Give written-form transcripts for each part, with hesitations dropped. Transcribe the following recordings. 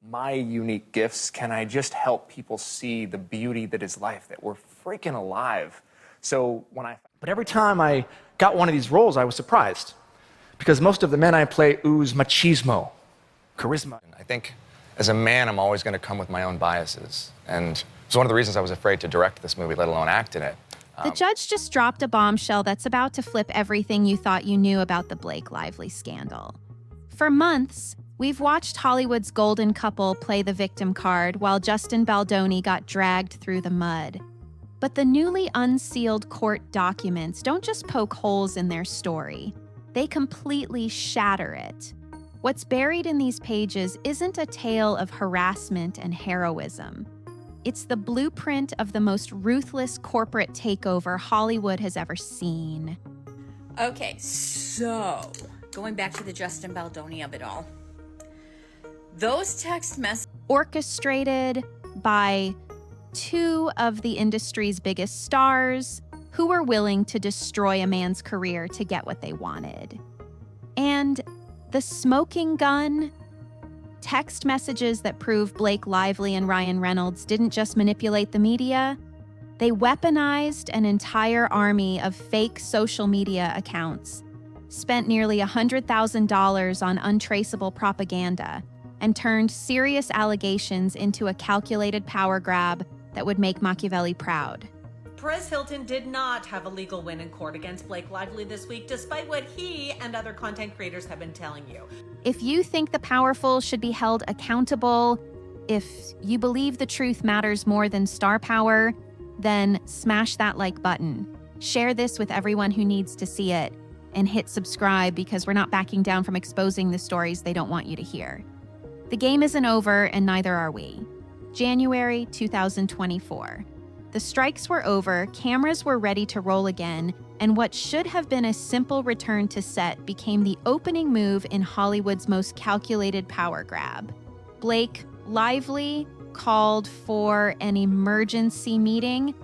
my unique gifts, can I just help people see the beauty that is life, that we're freaking alive? But every time I got one of these roles, I was surprised, because most of the men I play ooze machismo, charisma. I think as a man, I'm always going to come with my own biases, and it's one of the reasons I was afraid to direct this movie, let alone act in it. The judge just dropped a bombshell that's about to flip everything you thought you knew about the Blake Lively scandal. For months, we've watched Hollywood's golden couple play the victim card while Justin Baldoni got dragged through the mud. But the newly unsealed court documents don't just poke holes in their story. They completely shatter it. What's buried in these pages isn't a tale of harassment and heroism. It's the blueprint of the most ruthless corporate takeover Hollywood has ever seen. Okay, so going back to the Justin Baldoni of it all. Those text messages orchestrated by two of the industry's biggest stars who were willing to destroy a man's career to get what they wanted. And the smoking gun, text messages that prove Blake Lively and Ryan Reynolds didn't just manipulate the media, they weaponized an entire army of fake social media accounts, spent nearly $100,000 on untraceable propaganda, and turned serious allegations into a calculated power grab that would make Machiavelli proud. Perez Hilton did not have a legal win in court against Blake Lively this week, despite what he and other content creators have been telling you. If you think the powerful should be held accountable, if you believe the truth matters more than star power, then smash that like button. Share this with everyone who needs to see it, and hit subscribe, because we're not backing down from exposing the stories they don't want you to hear. The game isn't over, and neither are we. January 2024. The strikes were over, cameras were ready to roll again, and what should have been a simple return to set became the opening move in Hollywood's most calculated power grab. Blake Lively called for an emergency meeting.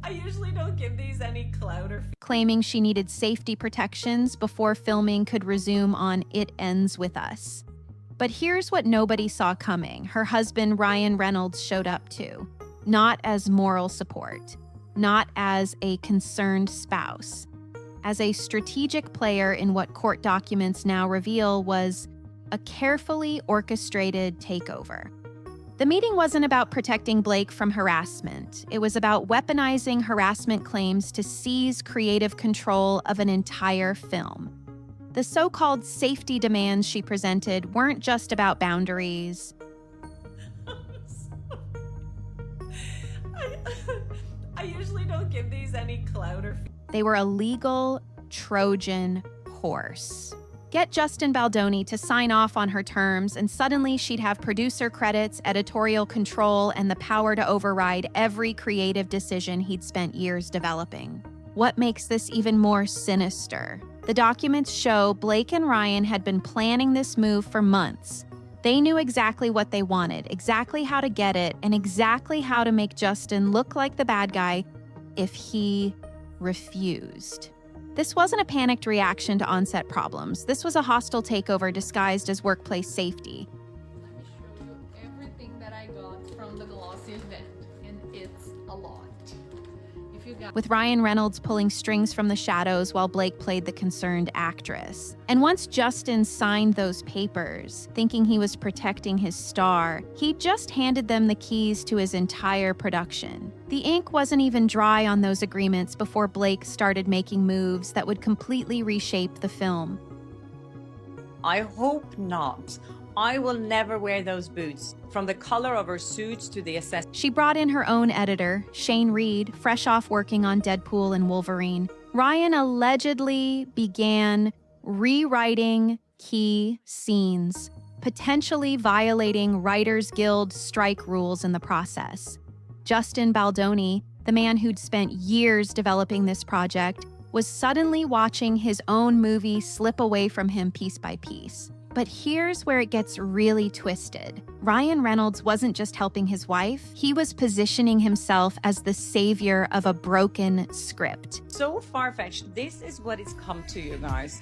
I usually don't give these any clout or claiming she needed safety protections before filming could resume on It Ends With Us. But here's what nobody saw coming. Her husband, Ryan Reynolds, showed up too. Not as moral support, not as a concerned spouse, as a strategic player in what court documents now reveal was a carefully orchestrated takeover. The meeting wasn't about protecting Blake from harassment. It was about weaponizing harassment claims to seize creative control of an entire film. The so-called safety demands she presented weren't just about boundaries. I usually don't give these any clout or... They were a legal Trojan horse. Get Justin Baldoni to sign off on her terms, and suddenly she'd have producer credits, editorial control, and the power to override every creative decision he'd spent years developing. What makes this even more sinister? The documents show Blake and Ryan had been planning this move for months. They knew exactly what they wanted, exactly how to get it, and exactly how to make Justin look like the bad guy if he refused. This wasn't a panicked reaction to on-set problems. This was a hostile takeover disguised as workplace safety. Let me show you everything that I got from the glossy event, and it's a lot. With Ryan Reynolds pulling strings from the shadows while Blake played the concerned actress. And once Justin signed those papers, thinking he was protecting his star, he just handed them the keys to his entire production. The ink wasn't even dry on those agreements before Blake started making moves that would completely reshape the film. I hope not. I will never wear those boots. From the color of her suits to the assessment. She brought in her own editor, Shane Reed, fresh off working on Deadpool and Wolverine. Ryan allegedly began rewriting key scenes, potentially violating Writers Guild strike rules in the process. Justin Baldoni, the man who'd spent years developing this project, was suddenly watching his own movie slip away from him piece by piece. But here's where it gets really twisted. Ryan Reynolds wasn't just helping his wife, he was positioning himself as the savior of a broken script. So far-fetched. This is what it's come to, you guys.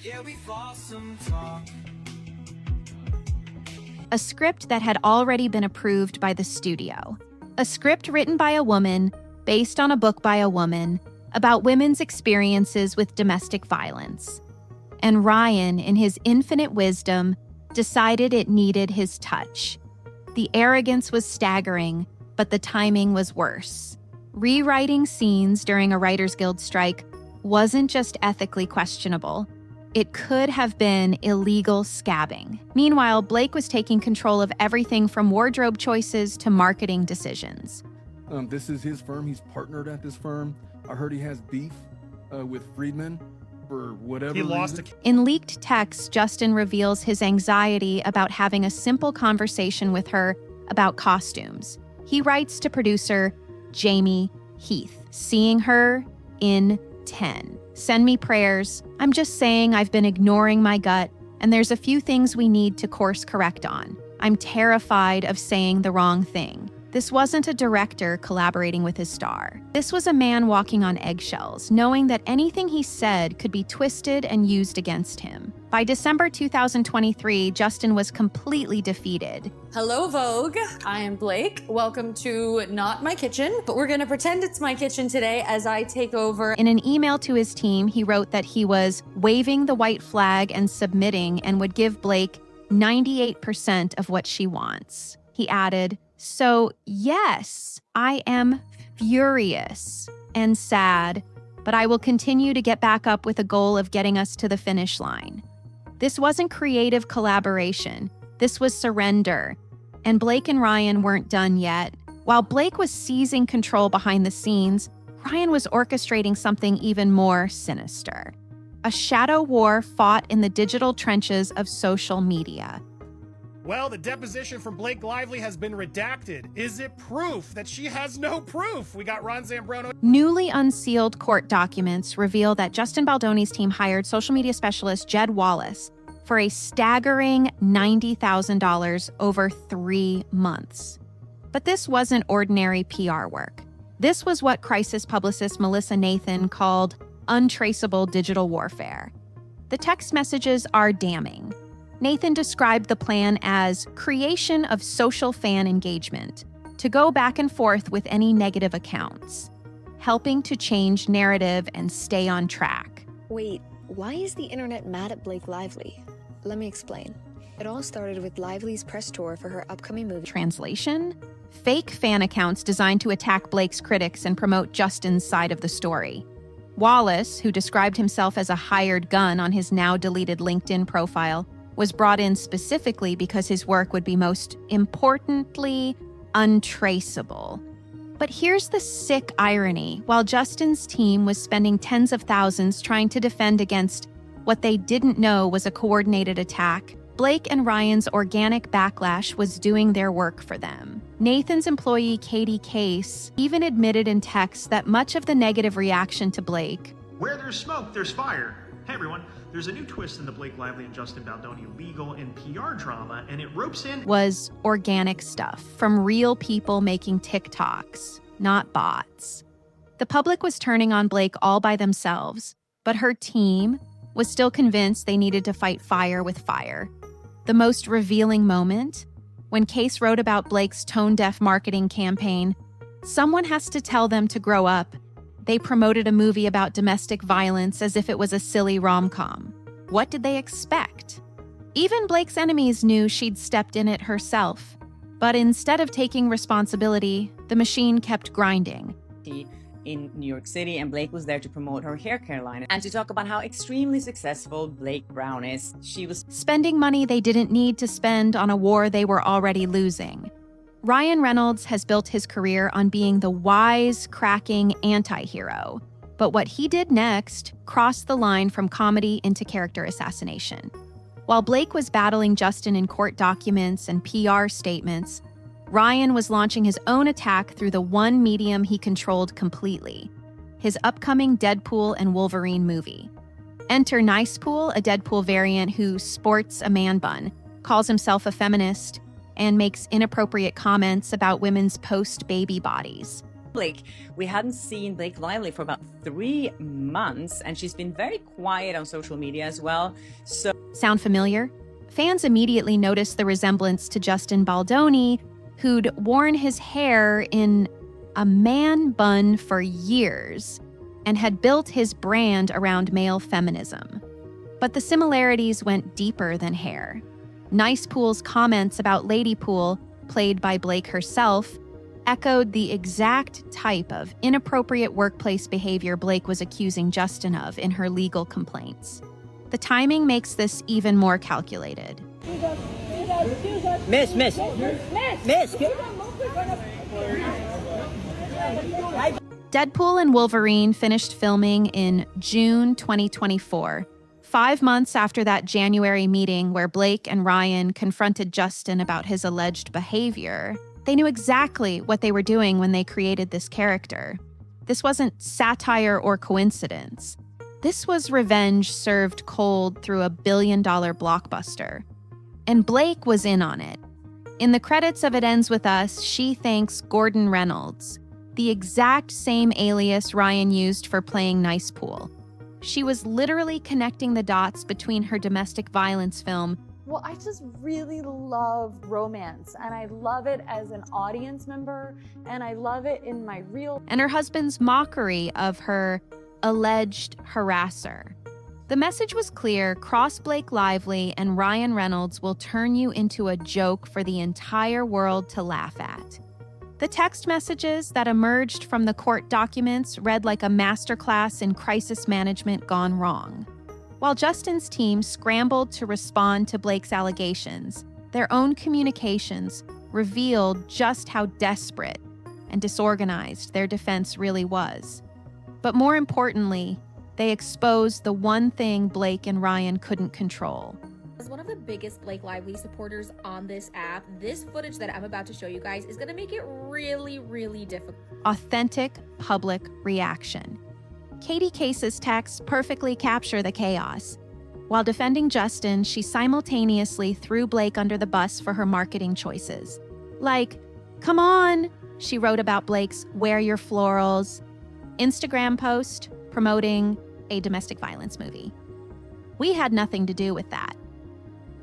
A script that had already been approved by the studio. A script written by a woman, based on a book by a woman, about women's experiences with domestic violence. And Ryan, in his infinite wisdom, decided it needed his touch. The arrogance was staggering, but the timing was worse. Rewriting scenes during a Writers Guild strike wasn't just ethically questionable. It could have been illegal scabbing. Meanwhile, Blake was taking control of everything from wardrobe choices to marketing decisions. This is his firm. He's partnered at this firm. I heard he has beef with Friedman for whatever reason. In leaked texts, Justin reveals his anxiety about having a simple conversation with her about costumes. He writes to producer Jamie Heath, seeing her in 10. Send me prayers. I'm just saying I've been ignoring my gut, and there's a few things we need to course correct on. I'm terrified of saying the wrong thing. This wasn't a director collaborating with his star. This was a man walking on eggshells, knowing that anything he said could be twisted and used against him. By December 2023, Justin was completely defeated. Hello, Vogue. I am Blake. Welcome to not my kitchen, but we're gonna pretend it's my kitchen today as I take over. In an email to his team, he wrote that he was waving the white flag and submitting and would give Blake 98% of what she wants. He added, "So, yes, I am furious and sad, but I will continue to get back up with a goal of getting us to the finish line." This wasn't creative collaboration. This was surrender. And Blake and Ryan weren't done yet. While Blake was seizing control behind the scenes, Ryan was orchestrating something even more sinister. A shadow war fought in the digital trenches of social media. Well, the deposition from Blake Lively has been redacted. Is it proof that she has no proof? We got Ron Zambrono. Newly unsealed court documents reveal that Justin Baldoni's team hired social media specialist Jed Wallace for a staggering $90,000 over 3 months. But this wasn't ordinary PR work. This was what crisis publicist Melissa Nathan called untraceable digital warfare. The text messages are damning. Nathan described the plan as creation of social fan engagement, to go back and forth with any negative accounts, helping to change narrative and stay on track. Wait, why is the internet mad at Blake Lively? Let me explain. It all started with Lively's press tour for her upcoming movie. Translation? Fake fan accounts designed to attack Blake's critics and promote Justin's side of the story. Wallace, who described himself as a hired gun on his now deleted LinkedIn profile, was brought in specifically because his work would be most importantly untraceable. But here's the sick irony. While Justin's team was spending tens of thousands trying to defend against what they didn't know was a coordinated attack, Blake and Ryan's organic backlash was doing their work for them. Nathan's employee, Katie Case, even admitted in text that much of the negative reaction to Blake, "Where there's smoke, there's fire." Hey everyone, there's a new twist in the Blake Lively and Justin Baldoni legal and PR drama, and it ropes in was organic stuff from real people making TikToks, not bots. The public was turning on Blake all by themselves, but her team was still convinced they needed to fight fire with fire. The most revealing moment? When Case wrote about Blake's tone-deaf marketing campaign, someone has to tell them to grow up. They promoted a movie about domestic violence as if it was a silly rom-com. What did they expect? Even Blake's enemies knew she'd stepped in it herself. But instead of taking responsibility, the machine kept grinding. In New York City, and Blake was there to promote her hair care line and to talk about how extremely successful Blake Brown is. She was spending money they didn't need to spend on a war they were already losing. Ryan Reynolds has built his career on being the wise, cracking anti-hero. But what he did next crossed the line from comedy into character assassination. While Blake was battling Justin in court documents and PR statements, Ryan was launching his own attack through the one medium he controlled completely, his upcoming Deadpool and Wolverine movie. Enter Nicepool, a Deadpool variant who sports a man bun, calls himself a feminist, and makes inappropriate comments about women's post-baby bodies. Blake, we hadn't seen Blake Lively for about 3 months, and she's been very quiet on social media as well. So, sound familiar? Fans immediately noticed the resemblance to Justin Baldoni, who'd worn his hair in a man bun for years and had built his brand around male feminism. But the similarities went deeper than hair. Nice Pool's comments about Lady Pool, played by Blake herself, echoed the exact type of inappropriate workplace behavior Blake was accusing Justin of in her legal complaints. The timing makes this even more calculated. Miss. Deadpool and Wolverine finished filming in June 2024, 5 months after that January meeting where Blake and Ryan confronted Justin about his alleged behavior. They knew exactly what they were doing when they created this character. This wasn't satire or coincidence. This was revenge served cold through a billion-dollar blockbuster. And Blake was in on it. In the credits of It Ends With Us, she thanks Gordon Reynolds, the exact same alias Ryan used for playing Nice Pool. She was literally connecting the dots between her domestic violence film. Well, I just really love romance, and I love it as an audience member, and I love it in my real... and her husband's mockery of her alleged harasser. The message was clear: cross Blake Lively and Ryan Reynolds will turn you into a joke for the entire world to laugh at. The text messages that emerged from the court documents read like a masterclass in crisis management gone wrong. While Justin's team scrambled to respond to Blake's allegations, their own communications revealed just how desperate and disorganized their defense really was. But more importantly, they exposed the one thing Blake and Ryan couldn't control. As one of the biggest Blake Lively supporters on this app, this footage that I'm about to show you guys is going to make it really, really difficult. Authentic public reaction. Katie Case's texts perfectly capture the chaos. While defending Justin, she simultaneously threw Blake under the bus for her marketing choices. Like, "Come on," she wrote about Blake's "Wear Your Florals" Instagram post promoting a domestic violence movie. We had nothing to do with that.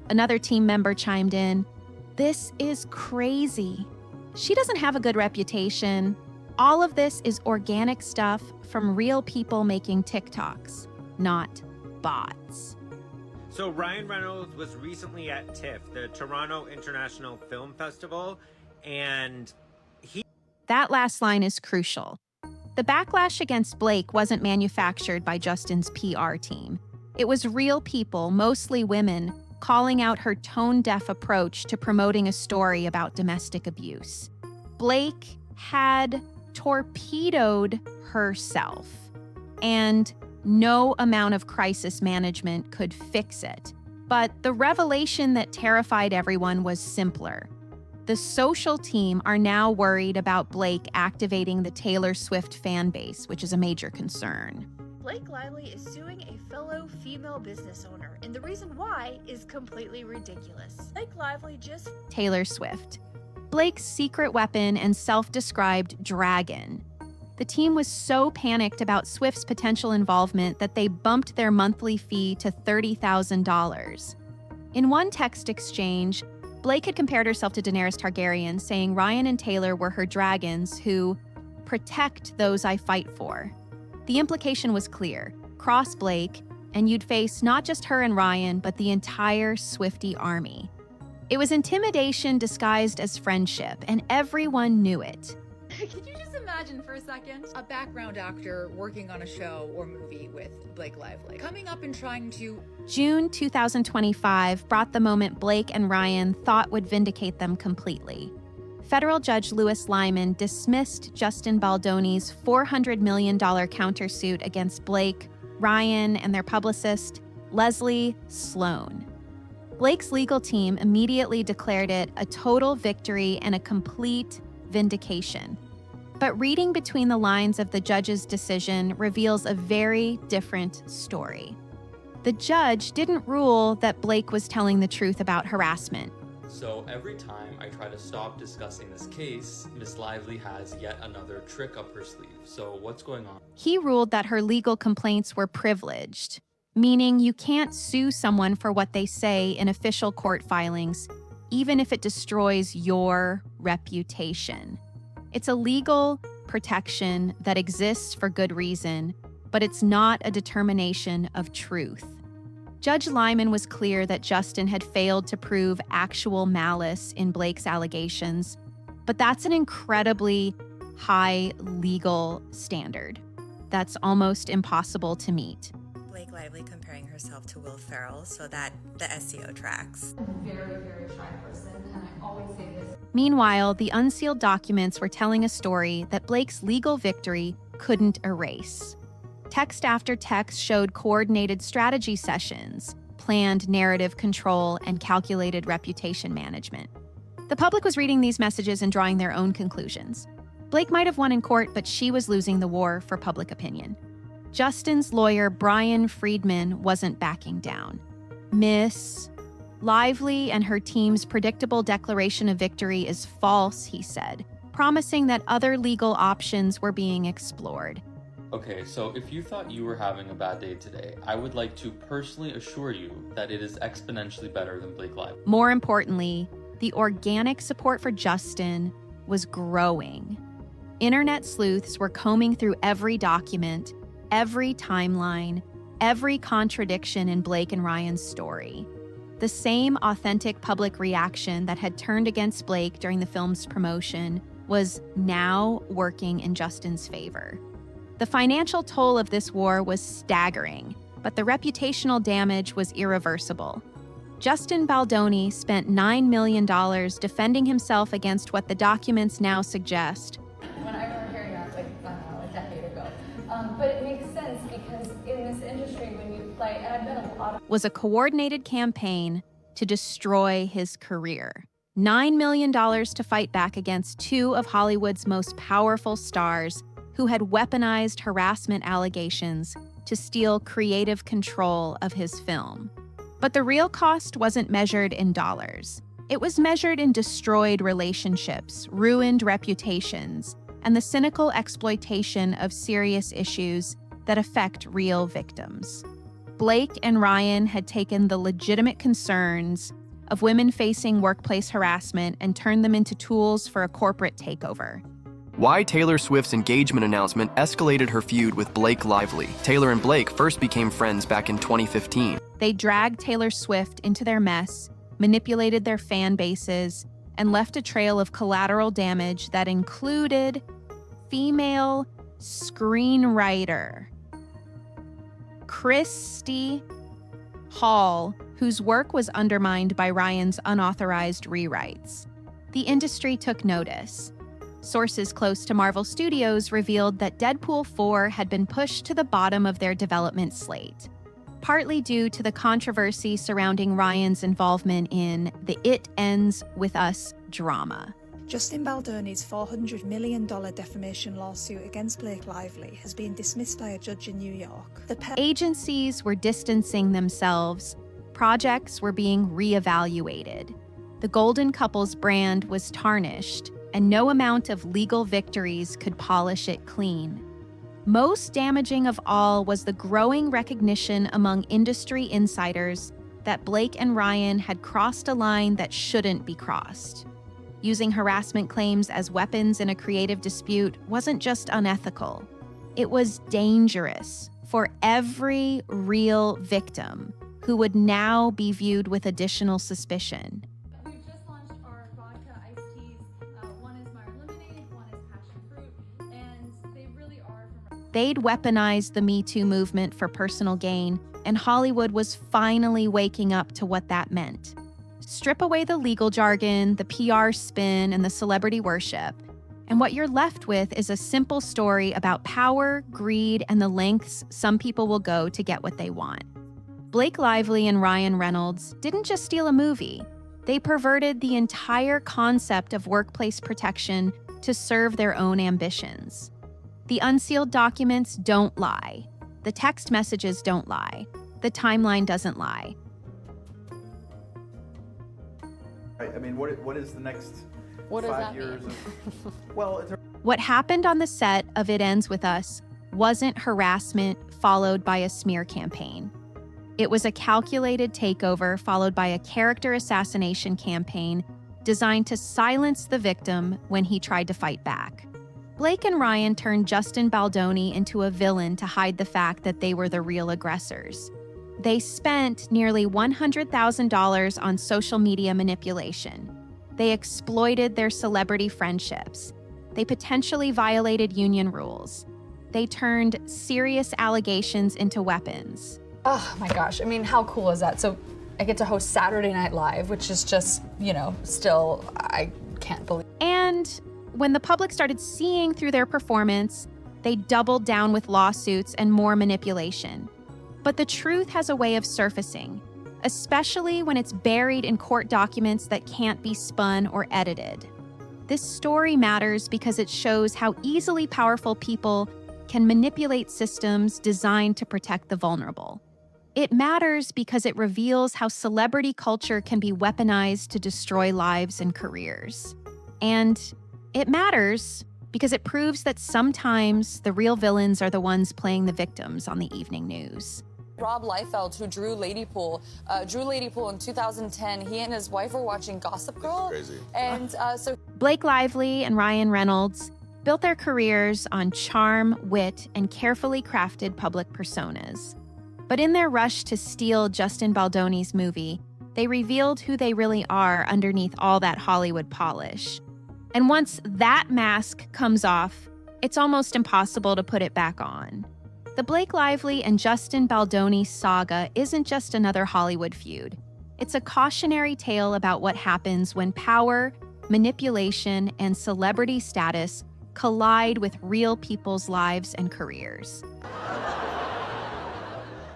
Another team member chimed in, "This is crazy. She doesn't have a good reputation. All of this is organic stuff from real people making TikToks, not bots." So Ryan Reynolds was recently at TIFF, the Toronto International Film Festival, and That last line is crucial. The backlash against Blake wasn't manufactured by Justin's PR team. It was real people, mostly women, calling out her tone-deaf approach to promoting a story about domestic abuse. Blake had torpedoed herself, and no amount of crisis management could fix it. But the revelation that terrified everyone was simpler. The social team are now worried about Blake activating the Taylor Swift fan base, which is a major concern. Blake Lively is suing a fellow female business owner, and the reason why is completely ridiculous. Blake Lively just... Taylor Swift. Blake's secret weapon and self-described dragon. The team was so panicked about Swift's potential involvement that they bumped their monthly fee to $30,000. In one text exchange, Blake had compared herself to Daenerys Targaryen, saying Ryan and Taylor were her dragons who protect those I fight for. The implication was clear: cross Blake, and you'd face not just her and Ryan, but the entire Swiftie army. It was intimidation disguised as friendship, and everyone knew it. Could you just imagine for a second a background actor working on a show or movie with Blake Lively, coming up and trying to... June 2025 brought the moment Blake and Ryan thought would vindicate them completely. Federal Judge Louis Lyman dismissed Justin Baldoni's $400 million countersuit against Blake, Ryan, and their publicist, Leslie Sloan. Blake's legal team immediately declared it a total victory and a complete vindication. But reading between the lines of the judge's decision reveals a very different story. The judge didn't rule that Blake was telling the truth about harassment. So every time I try to stop discussing this case, Miss Lively has yet another trick up her sleeve. So what's going on? He ruled that her legal complaints were privileged, meaning you can't sue someone for what they say in official court filings, even if it destroys your reputation. It's a legal protection that exists for good reason, but it's not a determination of truth. Judge Lyman was clear that Justin had failed to prove actual malice in Blake's allegations, but that's an incredibly high legal standard that's almost impossible to meet. Blake Lively comparing herself to Will Ferrell so that the SEO tracks. I'm a very, very shy person, and I always say this. Meanwhile, the unsealed documents were telling a story that Blake's legal victory couldn't erase. Text after text showed coordinated strategy sessions, planned narrative control, and calculated reputation management. The public was reading these messages and drawing their own conclusions. Blake might have won in court, but she was losing the war for public opinion. Justin's lawyer, Brian Friedman, wasn't backing down. Miss Lively and her team's predictable declaration of victory is false, he said, promising that other legal options were being explored. Okay, so if you thought you were having a bad day today, I would like to personally assure you that it is exponentially better than Blake Lively. More importantly, the organic support for Justin was growing. Internet sleuths were combing through every document, every timeline, every contradiction in Blake and Ryan's story. The same authentic public reaction that had turned against Blake during the film's promotion was now working in Justin's favor. The financial toll of this war was staggering, but the reputational damage was irreversible. Justin Baldoni spent $9 million defending himself against what the documents now suggest. When I remember hearing that, like, I don't know, a decade ago. But it makes sense because in this industry, when you play, and I've done a lot of... Was a coordinated campaign to destroy his career. $9 million to fight back against two of Hollywood's most powerful stars who had weaponized harassment allegations to steal creative control of his film. But the real cost wasn't measured in dollars. It was measured in destroyed relationships, ruined reputations, and the cynical exploitation of serious issues that affect real victims. Blake and Ryan had taken the legitimate concerns of women facing workplace harassment and turned them into tools for a corporate takeover. Why Taylor Swift's engagement announcement escalated her feud with Blake Lively. Taylor and Blake first became friends back in 2015. They dragged Taylor Swift into their mess, manipulated their fan bases, and left a trail of collateral damage that included female screenwriter Christy Hall, whose work was undermined by Ryan's unauthorized rewrites. The industry took notice. Sources close to Marvel Studios revealed that Deadpool 4 had been pushed to the bottom of their development slate, partly due to the controversy surrounding Ryan's involvement in the It Ends With Us drama. Justin Baldoni's $400 million defamation lawsuit against Blake Lively has been dismissed by a judge in New York. Agencies were distancing themselves. Projects were being reevaluated. The Golden Couple's brand was tarnished, and no amount of legal victories could polish it clean. Most damaging of all was the growing recognition among industry insiders that Blake and Ryan had crossed a line that shouldn't be crossed. Using harassment claims as weapons in a creative dispute wasn't just unethical. It was dangerous for every real victim who would now be viewed with additional suspicion. We've just launched our vodka iced teas. One is Meyer Lemonade, one is Passion Fruit, and they really are from... They'd weaponized the Me Too movement for personal gain, and Hollywood was finally waking up to what that meant. Strip away the legal jargon, the PR spin, and the celebrity worship, and what you're left with is a simple story about power, greed, and the lengths some people will go to get what they want. Blake Lively and Ryan Reynolds didn't just steal a movie. They perverted the entire concept of workplace protection to serve their own ambitions. The unsealed documents don't lie. The text messages don't lie. the timeline doesn't lie. I mean, what is the next What does 5 that years? mean? Well, it's What happened on the set of It Ends With Us wasn't harassment followed by a smear campaign. It was a calculated takeover followed by a character assassination campaign designed to silence the victim when he tried to fight back. Blake and Ryan turned Justin Baldoni into a villain to hide the fact that they were the real aggressors. They spent nearly $100,000 on social media manipulation. They exploited their celebrity friendships. They potentially violated union rules. They turned serious allegations into weapons. Oh my gosh, I mean, how cool is that? So I get to host Saturday Night Live, which is just, still, I can't believe. And when the public started seeing through their performance, they doubled down with lawsuits and more manipulation. But the truth has a way of surfacing, especially when it's buried in court documents that can't be spun or edited. This story matters because it shows how easily powerful people can manipulate systems designed to protect the vulnerable. It matters because it reveals how celebrity culture can be weaponized to destroy lives and careers. And it matters because it proves that sometimes the real villains are the ones playing the victims on the evening news. Rob Liefeld, who drew Ladypool in 2010. He and his wife were watching Gossip Girl. Crazy. And so Blake Lively and Ryan Reynolds built their careers on charm, wit, and carefully crafted public personas. But in their rush to steal Justin Baldoni's movie, they revealed who they really are underneath all that Hollywood polish. And once that mask comes off, it's almost impossible to put it back on. The Blake Lively and Justin Baldoni saga isn't just another Hollywood feud. It's a cautionary tale about what happens when power, manipulation, and celebrity status collide with real people's lives and careers.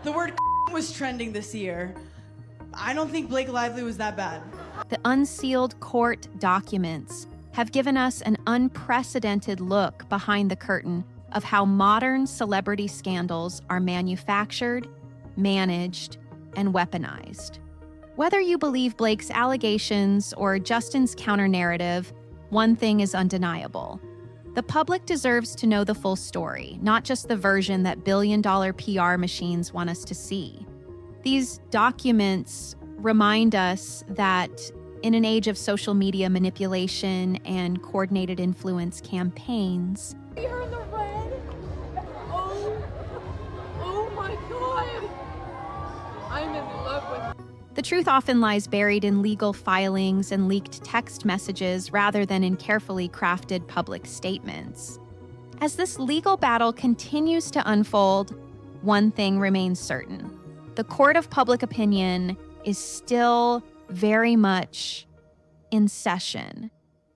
The word was trending this year. I don't think Blake Lively was that bad. The unsealed court documents have given us an unprecedented look behind the curtain of how modern celebrity scandals are manufactured, managed, and weaponized. Whether you believe Blake's allegations or Justin's counter-narrative, one thing is undeniable. The public deserves to know the full story, not just the version that billion-dollar PR machines want us to see. These documents remind us that in an age of social media manipulation and coordinated influence campaigns, You're in the red. Oh my God. I'm in love with. the truth often lies buried in legal filings and leaked text messages rather than in carefully crafted public statements. As this legal battle continues to unfold, one thing remains certain. The court of public opinion is still very much in session,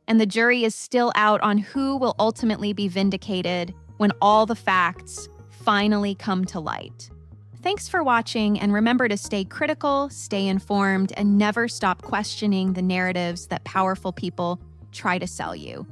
and the jury is still out on who will ultimately be vindicated when all the facts finally come to light. Thanks for watching, and remember to stay critical, stay informed, and never stop questioning the narratives that powerful people try to sell you.